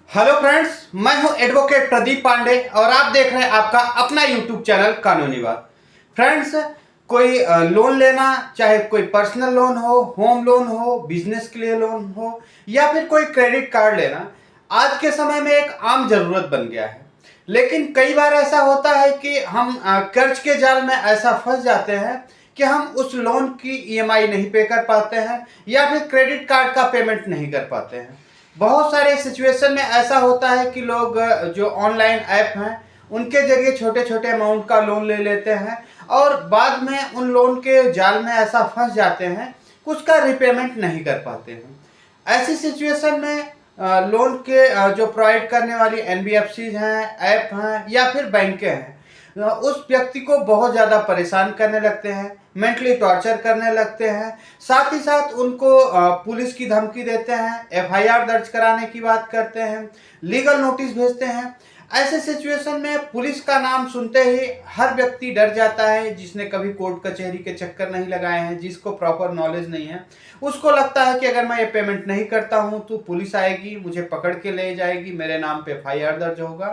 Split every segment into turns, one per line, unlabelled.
Hello friends, मैं हूं advocate Pradeep Pandey और आप देख रहे हैं आपका अपना यूट्यूब चैनल कानूनी बात। फ्रेंड्स, कोई लोन लेना, चाहे कोई पर्सनल लोन हो, होम लोन हो, बिजनेस के लिए लोन हो या फिर कोई क्रेडिट कार्ड लेना, आज के समय में एक आम जरूरत बन गया है। लेकिन कई बार ऐसा होता है कि हम कर्ज के जाल में ऐसा फंस जाते हैं कि हम उस लोन की ईएमआई नहीं पे कर पाते हैं या फिर क्रेडिट कार्ड का पेमेंट नहीं कर पाते हैं। बहुत सारे सिचुएशन में ऐसा होता है कि लोग जो ऑनलाइन ऐप हैं उनके जरिए छोटे छोटे अमाउंट का लोन ले लेते हैं और बाद में उन लोन के जाल में ऐसा फंस जाते हैं कि उसका रिपेमेंट नहीं कर पाते हैं। ऐसी सिचुएशन में लोन के जो प्रोवाइड करने वाली एनबीएफसी हैं, ऐप हैं या फिर बैंकें हैं, उस व्यक्ति को बहुत ज़्यादा परेशान करने लगते हैं, मेंटली टॉर्चर करने लगते हैं। साथ ही साथ उनको पुलिस की धमकी देते हैं, एफआईआर दर्ज कराने की बात करते हैं, लीगल नोटिस भेजते हैं। ऐसे सिचुएशन में पुलिस का नाम सुनते ही हर व्यक्ति डर जाता है, जिसने कभी कोर्ट कचहरी के चक्कर नहीं लगाए हैं, जिसको प्रॉपर नॉलेज नहीं है। उसको लगता है कि अगर मैं ये पेमेंट नहीं करता हूँ तो पुलिस आएगी, मुझे पकड़ के ले जाएगी, मेरे नाम पे एफआईआर दर्ज होगा।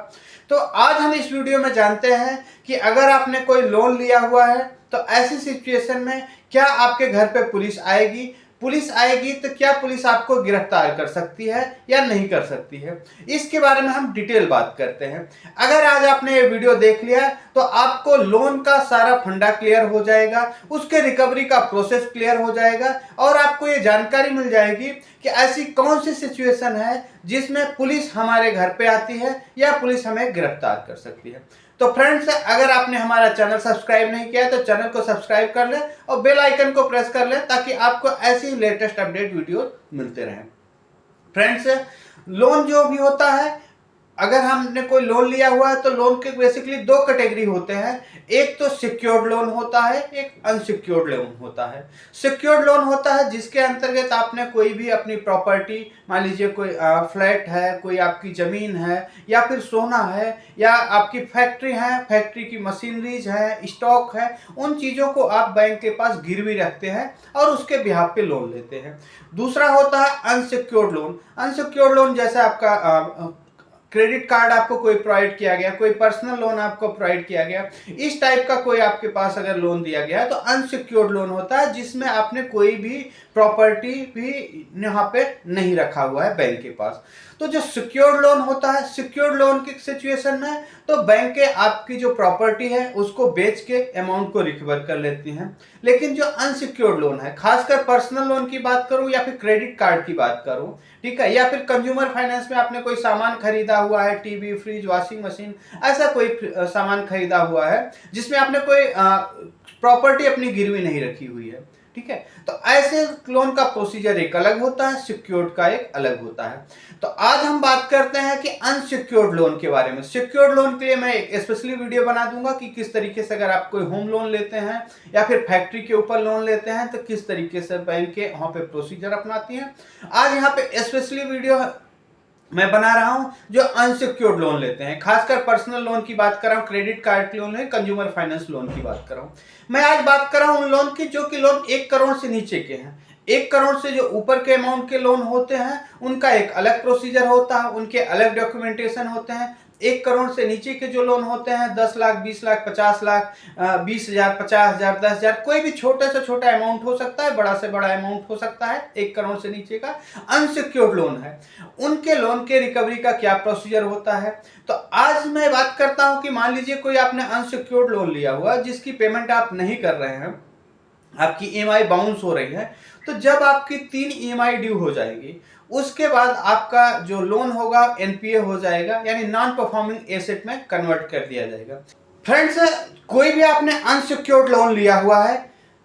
तो आज हम इस वीडियो में जानते हैं कि अगर आपने कोई लोन लिया हुआ है तो ऐसी सिचुएशन में क्या आपके घर पे पुलिस आएगी तो क्या पुलिस आपको गिरफ्तार कर सकती है या नहीं कर सकती है, इसके बारे में हम डिटेल बात करते हैं। अगर आज आपने ये वीडियो देख लिया तो आपको लोन का सारा फंडा क्लियर हो जाएगा, उसके रिकवरी का प्रोसेस क्लियर हो जाएगा और आपको ये जानकारी मिल जाएगी कि ऐसी कौन सी सिचुएशन है जिसमें पुलिस हमारे घर पे आती है या पुलिस हमें गिरफ्तार कर सकती है। तो फ्रेंड्स, अगर आपने हमारा चैनल सब्सक्राइब नहीं किया है तो चैनल को सब्सक्राइब कर लें और बेल आइकन को प्रेस कर लें ताकि आपको ऐसी लेटेस्ट अपडेट वीडियो मिलते रहें। फ्रेंड्स, लोन जो भी होता है, अगर हमने कोई लोन लिया हुआ है तो लोन के बेसिकली दो कैटेगरी होते हैं। एक तो सिक्योर्ड लोन होता है, एक अनसिक्योर्ड लोन होता है। सिक्योर्ड लोन होता है जिसके अंतर्गत आपने कोई भी अपनी प्रॉपर्टी, मान लीजिए कोई फ्लैट है, कोई आपकी ज़मीन है या फिर सोना है या आपकी फैक्ट्री है, फैक्ट्री की मशीनरीज है, स्टॉक है, उन चीज़ों को आप बैंक के पास गिरवी रखते हैं और उसके बिहाफ पे लोन लेते हैं। दूसरा होता है अनसिक्योर्ड लोन। अनसिक्योर्ड लोन जैसे आपका क्रेडिट कार्ड आपको कोई प्रोवाइड किया गया, कोई पर्सनल लोन आपको प्रोवाइड किया गया, इस टाइप का कोई आपके पास अगर लोन दिया गया है तो अनसिक्योर्ड लोन होता है, जिसमें आपने कोई भी प्रॉपर्टी भी यहाँ पे नहीं रखा हुआ है बैंक के पास। तो जो सिक्योर्ड लोन होता है, सिक्योर्ड लोन की सिचुएशन में तो बैंक आपकी जो प्रॉपर्टी है उसको बेच के अमाउंट को रिकवर कर लेती हैं। लेकिन जो अनसिक्योर्ड लोन है, खासकर पर्सनल लोन की बात करूं या फिर क्रेडिट कार्ड की बात करूं, ठीक है, या फिर कंज्यूमर फाइनेंस में आपने कोई सामान खरीदा हुआ है, टीवी, फ्रिज, वॉशिंग मशीन, ऐसा कोई सामान खरीदा हुआ है जिसमें आपने कोई प्रॉपर्टी अपनी गिरवी नहीं रखी हुई है, ठीक है, तो ऐसे लोन का प्रोसीजर एक अलग होता है, सिक्योर्ड का एक अलग होता है। तो आज हम बात करते हैं कि अनसिक्योर्ड लोन के बारे में। सिक्योर्ड लोन के लिए मैं एक स्पेशली वीडियो बना दूंगा कि किस तरीके से अगर आप कोई होम लोन लेते हैं या फिर फैक्ट्री के ऊपर लोन लेते हैं तो किस तरीके से बैंक के वहां पे प्रोसीजर अपनाती हैं। आज यहाँ पे स्पेशली वीडियो मैं बना रहा हूं जो अनसिक्योर्ड लोन लेते हैं, खासकर पर्सनल लोन की बात कर रहा हूं, क्रेडिट कार्ड के लोन है, कंज्यूमर फाइनेंस लोन की बात कर रहा हूं। मैं आज बात कर रहा हूं उन लोन की जो कि लोन 1 करोड़ से नीचे के हैं। 1 करोड़ से जो ऊपर के अमाउंट के लोन होते हैं उनका एक अलग प्रोसीजर होता है, उनके अलग डॉक्यूमेंटेशन होते हैं। 1 करोड़ से नीचे के जो लोन होते हैं 10 लाख, 20 लाख, 50 लाख, 20,000, 50,000, 10,000, कोई भी छोटे से छोटा अमाउंट हो सकता है, बड़ा से बड़ा अमाउंट हो सकता है। 1 करोड़ से नीचे का अनसिक्योर्ड लोन है, उनके लोन के रिकवरी का क्या प्रोसीजर होता है। तो आज मैं बात करता हूं कि मान लीजिए कोई आपने अनसिक्योर्ड लोन लिया हुआ जिसकी पेमेंट आप नहीं कर रहे हैं, आपकी ईएमआई बाउंस हो रही है, तो जब आपकी 3 ईएमआई ड्यू हो जाएगी उसके बाद आपका जो लोन होगा एनपीए हो जाएगा, यानी नॉन परफॉर्मिंग एसेट में कन्वर्ट कर दिया जाएगा। फ्रेंड्स, कोई भी आपने अनसिक्योर्ड लोन लिया हुआ है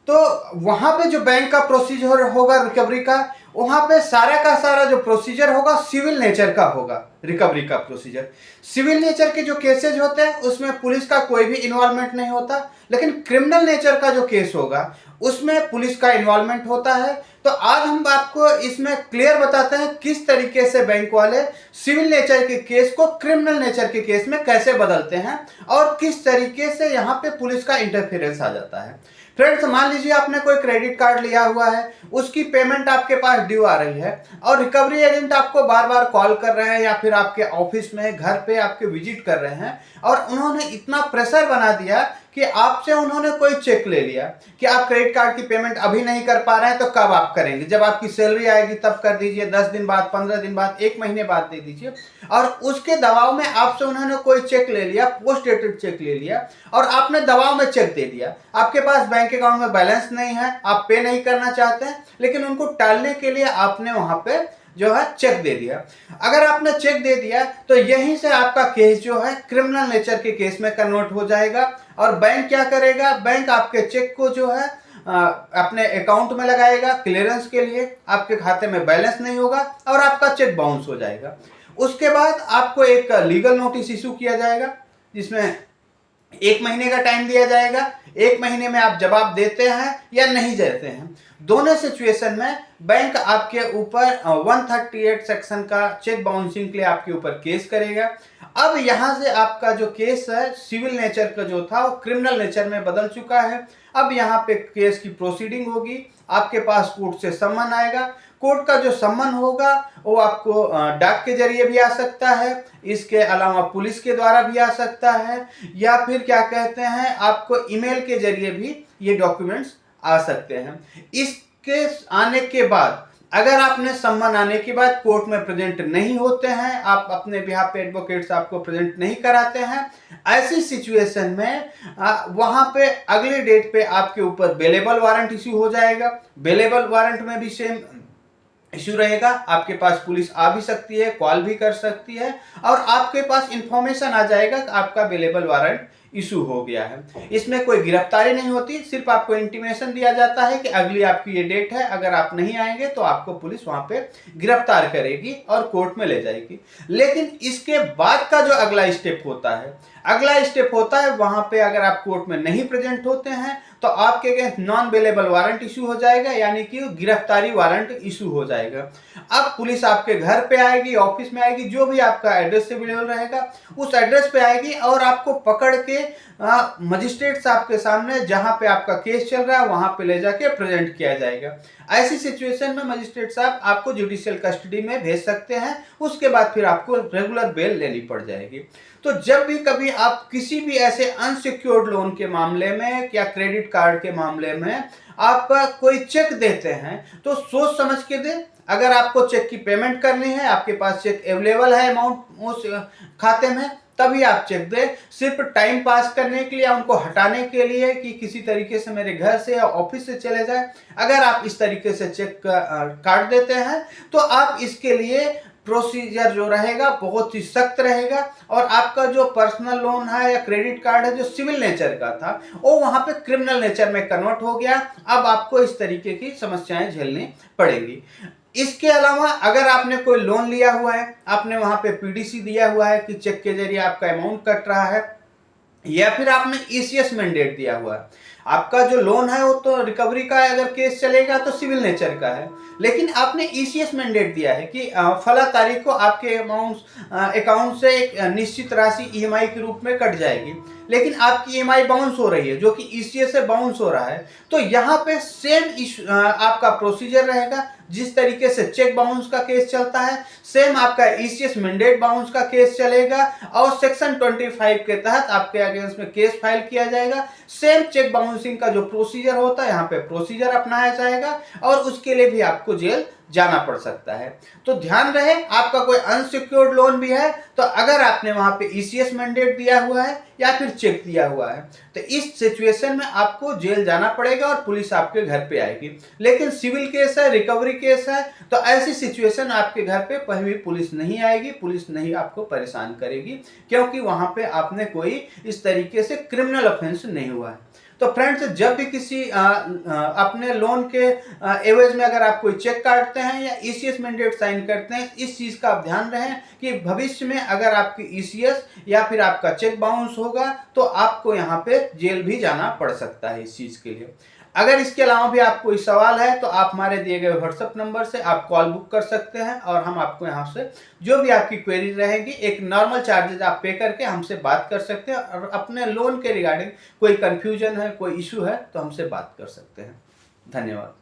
तो वहां पे जो बैंक का प्रोसीजर होगा रिकवरी का, वहां पे सारा का सारा जो प्रोसीजर होगा सिविल नेचर का होगा। रिकवरी का प्रोसीजर सिविल नेचर के जो केसेज होते हैं उसमें पुलिस का कोई भी इन्वॉल्वमेंट नहीं होता, लेकिन क्रिमिनल नेचर का जो केस होगा उसमें पुलिस का इन्वॉल्वमेंट होता है। तो आज हम आपको इसमें क्लियर बताते हैं किस तरीके से बैंक वाले सिविल नेचर के केस को क्रिमिनल नेचर के केस में कैसे बदलते हैं और किस तरीके से यहाँ पे पुलिस का इंटरफेरेंस आ जाता है। फ्रेंड्स, मान लीजिए आपने कोई क्रेडिट कार्ड लिया हुआ है, उसकी पेमेंट आपके पास ड्यू आ रही है और रिकवरी एजेंट आपको बार बार कॉल कर रहे हैं या फिर आपके ऑफिस में घर पे आपके विजिट कर रहे हैं और उन्होंने इतना प्रेशर बना दिया कि आपसे उन्होंने कोई चेक ले लिया कि आप क्रेडिट कार्ड की पेमेंट अभी नहीं कर पा रहे हैं, तो कब आप करेंगे, जब आपकी सैलरी आएगी तब कर दीजिए, 10 दिन बाद, 15 दिन बाद, 1 महीने बाद दे दीजिए। और उसके दबाव में आपसे उन्होंने कोई चेक ले लिया, पोस्ट डेटेड चेक ले लिया और आपने दबाव में चेक दे दिया। आपके पास बैंक अकाउंट में बैलेंस नहीं है, आप पे नहीं करना चाहते हैं, लेकिन उनको टालने के लिए आपने वहां पे जो है चेक दे दिया। अगर आपने चेक दे दिया तो यहीं से आपका केस जो है क्रिमिनल नेचर के केस में कन्वर्ट हो जाएगा और बैंक क्या करेगा, बैंक आपके चेक को जो है अपने अकाउंट में लगाएगा क्लियरेंस के लिए, आपके खाते में बैलेंस नहीं होगा और आपका चेक बाउंस हो जाएगा। उसके बाद आपको एक लीगल नोटिस इशू किया जाएगा जिसमें 1 महीने का टाइम दिया जाएगा। 1 महीने में आप जवाब देते हैं या नहीं देते हैं। दोनों सिचुएशन में बैंक आपके ऊपर 138 सेक्शन का चेक बाउंसिंग के लिए आपके ऊपर केस करेगा। अब यहां से आपका जो केस है सिविल नेचर का जो था वो क्रिमिनल नेचर में बदल चुका है। अब यहाँ पे केस की प्रोसीडिंग होगी, आपके पास कोर्ट से सम्मन आएगा। कोर्ट का जो सम्मन होगा वो आपको डाक के जरिए भी आ सकता है, इसके अलावा पुलिस के द्वारा भी आ सकता है, या फिर क्या कहते हैं आपको ईमेल के जरिए भी ये डॉक्यूमेंट्स आ सकते हैं। इसके आने के बाद अगर आपने सम्मन आने के बाद कोर्ट में प्रेजेंट नहीं होते हैं, आप अपने बिहाफ पे एडवोकेट्स आपको प्रेजेंट नहीं कराते हैं, ऐसी सिचुएशन में वहां पे अगले डेट पे आपके ऊपर बेलेबल वारंट इशू हो जाएगा। बेलेबल वारंट में भी सेम इशू रहेगा, आपके पास पुलिस आ भी सकती है, कॉल भी कर सकती है और आपके पास इंफॉर्मेशन आ जाएगा कि आपका बेलेबल वारंट इशू हो गया है। इसमें कोई गिरफ्तारी नहीं होती, सिर्फ आपको इंटीमेशन दिया जाता है कि अगली आपकी ये डेट है, अगर आप नहीं आएंगे तो आपको पुलिस वहां पे गिरफ्तार करेगी और कोर्ट में ले जाएगी। लेकिन इसके बाद का जो अगला स्टेप होता है वहां पे अगर आप कोर्ट में नहीं प्रेजेंट होते हैं तो आपके against non bailable warrant issue हो जाएगा, यानी कि गिरफ्तारी वारंट इशू हो जाएगा। अब पुलिस आपके घर पे आएगी, ऑफिस में आएगी, जो भी आपका एड्रेस अवेलेबल रहेगा उस एड्रेस पे आएगी और आपको पकड़ के मजिस्ट्रेट साहब के सामने जहां पे आपका केस चल रहा है वहां पे ले जाके प्रेजेंट किया जाएगा। ऐसी सिचुएशन में मजिस्ट्रेट साहब आपको जुडिशियल कस्टडी में भेज सकते हैं, उसके बाद फिर आपको रेगुलर बेल लेनी पड़ जाएगी। तो जब भी कभी आप किसी भी ऐसे अनसिक्योर्ड लोन के मामले में या क्रेडिट कार्ड के मामले में आप कोई चेक देते हैं तो सोच समझ के दें। अगर आपको चेक की पेमेंट करनी है, आपके पास चेक अवेलेबल है अमाउंट उस खाते में, तभी आप चेक दें। सिर्फ टाइम पास करने के लिए या उनको हटाने के लिए कि किसी तरीके से मेरे घर से या ऑफिस से चले जाए, अगर आप इस तरीके से चेक काट देते हैं तो आप इसके लिए प्रोसीजर जो रहेगा बहुत ही सख्त रहेगा और आपका जो पर्सनल लोन है या क्रेडिट कार्ड है जो सिविल नेचर का था वो वहां पे क्रिमिनल नेचर में कन्वर्ट हो गया। अब आपको इस तरीके की समस्याएं झेलनी पड़ेगी। इसके अलावा अगर आपने कोई लोन लिया हुआ है, आपने वहां पे पीडीसी दिया हुआ है कि चेक के जरिए आपका अमाउंट कट रहा है, या फिर आपने ईसीएस मैंडेट दिया हुआ है, आपका जो लोन है वो तो रिकवरी का अगर केस चलेगा तो सिविल नेचर का है, लेकिन आपने ईसीएस मैंडेट दिया है कि फला तारीख को आपके अकाउंट से एक निश्चित राशि ईएमआई के रूप में कट जाएगी, लेकिन आपकी ईएमआई बाउंस हो रही है जो कि ईसीएस से बाउंस हो रहा है, तो यहाँ पे सेम आपका प्रोसीजर रहेगा। जिस तरीके से चेक बाउंस का केस चलता है सेम आपका ईसीएस मैंडेट बाउंस का केस चलेगा और सेक्शन 25 के तहत आपके अगेंस्ट में केस फाइल किया जाएगा। सेम चेक बाउंसिंग का जो प्रोसीजर होता है यहाँ पे प्रोसीजर अपनाया जाएगा और उसके लिए भी आपको जेल जाना पड़ सकता है। तो ध्यान रहे, आपका कोई अनसिक्योर्ड लोन भी है तो अगर आपने वहां पे ईसीएस मैंडेट दिया हुआ है या फिर चेक दिया हुआ है तो इस सिचुएशन में आपको जेल जाना पड़ेगा और पुलिस आपके घर पे आएगी। लेकिन सिविल केस है, रिकवरी केस है, तो ऐसी सिचुएशन आपके घर पे कहीं भी पुलिस नहीं आएगी, पुलिस नहीं आपको परेशान करेगी, क्योंकि वहां पे आपने कोई इस तरीके से क्रिमिनल ऑफेंस नहीं हुआ है। तो फ्रेंड्स, जब भी किसी अपने लोन के एवज में अगर आप कोई चेक काटते हैं या ईसीएस मैंडेट साइन करते हैं, इस चीज का आप ध्यान रखें कि भविष्य में अगर आपकी ईसीएस या फिर आपका चेक बाउंस होगा तो आपको यहाँ पे जेल भी जाना पड़ सकता है इस चीज के लिए। अगर इसके अलावा भी आप कोई सवाल है तो आप हमारे दिए गए व्हाट्सएप नंबर से आप कॉल बुक कर सकते हैं और हम आपको यहाँ से जो भी आपकी क्वेरी रहेगी एक नॉर्मल चार्जेज आप पे करके हमसे बात कर सकते हैं और अपने लोन के रिगार्डिंग कोई कन्फ्यूजन है, कोई इशू है तो हमसे बात कर सकते हैं। धन्यवाद।